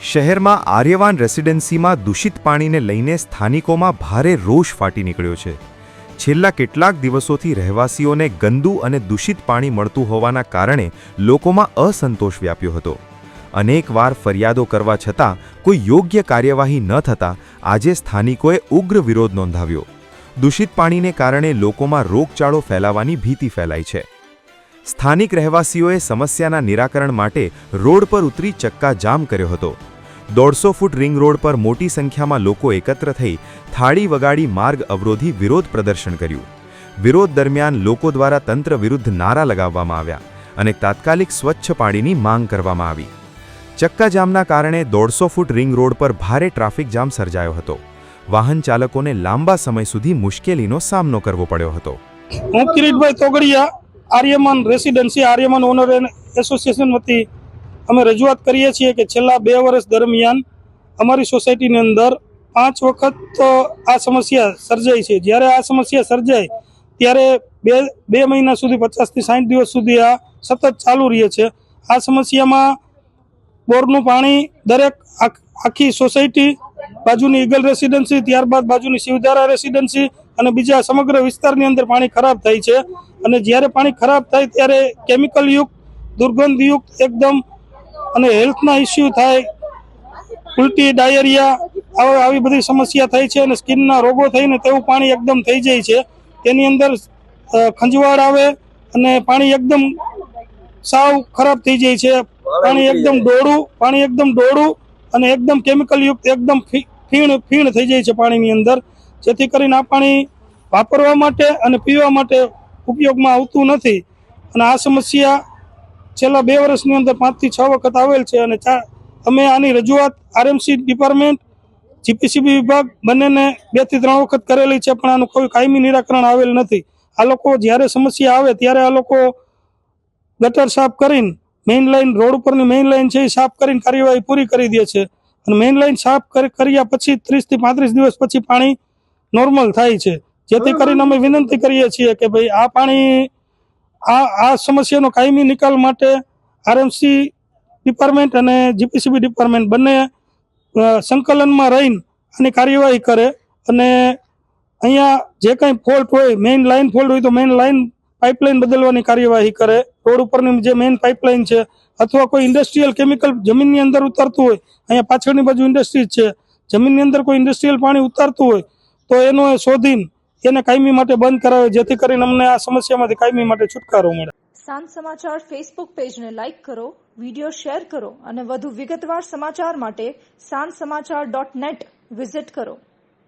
શહેરમાં આર્યવાન રેસિડેન્સીમાં દૂષિત પાણીને લઈને સ્થાનિકોમાં ભારે રોષ ફાટી નીકળ્યો છે। છેલ્લા કેટલાક દિવસોથી રહેવાસીઓને ગંદુ અને દૂષિત પાણી મળતું હોવાના કારણે લોકોમાં અસંતોષ વ્યાપ્યો હતો। અનેકવાર ફરિયાદો કરવા છતાં કોઈ યોગ્ય કાર્યવાહી ન થતાં આજે સ્થાનિકોએ ઉગ્ર વિરોધ નોંધાવ્યો। દૂષિત પાણીને કારણે લોકોમાં રોગચાળો ફેલાવાની ભીતિ ફેલાઈ છે। સ્થાનિક રહેવાસીઓએ સમસ્યાના નિરાકરણ માટે રોડ પર ઉતરી ચક્કાજામ કર્યો હતો। 150 ફૂટ રિંગ રોડ પર મોટી સંખ્યામાં લોકો એકત્ર થઈ થાળી વગાડી માર્ગ અવરોધી વિરોધ પ્રદર્શન કર્યું। વિરોધ દરમિયાન લોકો દ્વારા તંત્ર વિરુદ્ધ નારા લગાવવામાં આવ્યા અને તાત્કાલિક સ્વચ્છ પાણીની માંગ કરવામાં આવી। ચક્કાજામના કારણે 150 ફૂટ રિંગ રોડ પર ભારે ટ્રાફિક જામ સર્જાયો હતો। વાહન ચાલકોને લાંબા સમય સુધી મુશ્કેલીનો સામનો કરવો પડ્યો હતો। હું Kiritbhai Togadiya Aryaman residency Aryaman owner association વતી અમે રજૂઆત કરીએ છીએ કે છેલ્લા 2 વર્ષ દરમિયાન અમારી સોસાયટીની અંદર 5 વખત આ સમસ્યા સર્જાઈ છે। જ્યારે આ સમસ્યા સર્જાય ત્યારે બે મહિના સુધી 50 થી 60 દિવસ સુધી આ સતત ચાલુ રહે છે। આ સમસ્યામાં બોરનું પાણી દરેક આખી સોસાયટી, બાજુની ઈગલ રેસિડેન્સી, ત્યારબાદ બાજુની શિવધારા રેસિડેન્સી અને બીજા સમગ્ર વિસ્તારની અંદર પાણી ખરાબ થાય છે। અને જ્યારે પાણી ખરાબ થાય ત્યારે કેમિકલયુક્ત, દુર્ગંધયુક્ત એકદમ અને હેલ્થના ઇસ્યુ થાય, ઉલટી, ડાયરિયા આવી બધી સમસ્યા થાય છે અને સ્કિનના રોગો થઈને તેવું પાણી એકદમ થઈ જાય છે। તેની અંદર ખંજવાળ આવે અને પાણી એકદમ સાવ ખરાબ થઈ જાય છે। પાણી એકદમ ડોળું અને એકદમ કેમિકલયુક્ત એકદમ ફીણ થઈ જાય છે પાણીની અંદર, જેથી કરીને આ પાણી વાપરવા માટે અને પીવા માટે ઉપયોગમાં આવતું નથી। અને આ સમસ્યા છેલ્લા 2 વર્ષની અંદર 5 થી 6 વખત આવેલ છે અને અમે આની રજૂઆત આરએમસી ડિપાર્ટમેન્ટ, જીપીસીબી વિભાગ બંનેને 2 થી 3 વખત કરેલી છે, પણ આનું કોઈ કાયમી નિરાકરણ આવેલ નથી। આ લોકો જ્યારે સમસ્યા આવે ત્યારે આ લોકો ગટર સાફ કરીને મેઇન લાઇન, રોડ ઉપરની મેઇન લાઇન છે એ સાફ કરીને કાર્યવાહી પૂરી કરી દે છે અને મેઇન લાઇન સાફ કર્યા પછી 30 થી 35 દિવસ પછી પાણી નોર્મલ થાય છે। જેથી કરીને અમે વિનંતી કરીએ છીએ કે ભાઈ આ પાણી આ સમસ્યાનો કાયમી નિકાલ માટે આરએમસી ડિપાર્ટમેન્ટ અને જીપીસીબી ડિપાર્ટમેન્ટ બંને સંકલનમાં રહીને આની કાર્યવાહી કરે અને અહીંયા જે કંઈ ફોલ્ટ હોય, મેઇન લાઇન ફોલ્ટ હોય તો મેઇન લાઇન પાઇપલાઇન બદલવાની કાર્યવાહી કરે। રોડ ઉપરની જે મેઇન પાઇપલાઇન છે અથવા કોઈ ઇન્ડસ્ટ્રીયલ કેમિકલ જમીનની અંદર ઉતરતું હોય, અહીંયા પાછળની બાજુ ઇન્ડસ્ટ્રીઝ છે, જમીનની અંદર કોઈ ઇન્ડસ્ટ્રીયલ પાણી ઉતરતું હોય તો એનો શોધીને એને કાયમી માટે બંધ કરાવે, જેથી કરીને અમને આ સમસ્યામાંથી કાયમી માટે છુટકારો મળે। સાંજ સમાચાર ફેસબુક પેજને લાઇક કરો, વિડીયો શેર કરો અને વધુ વિગતવાર સમાચાર માટે sanssamachar.net વિઝિટ કરો।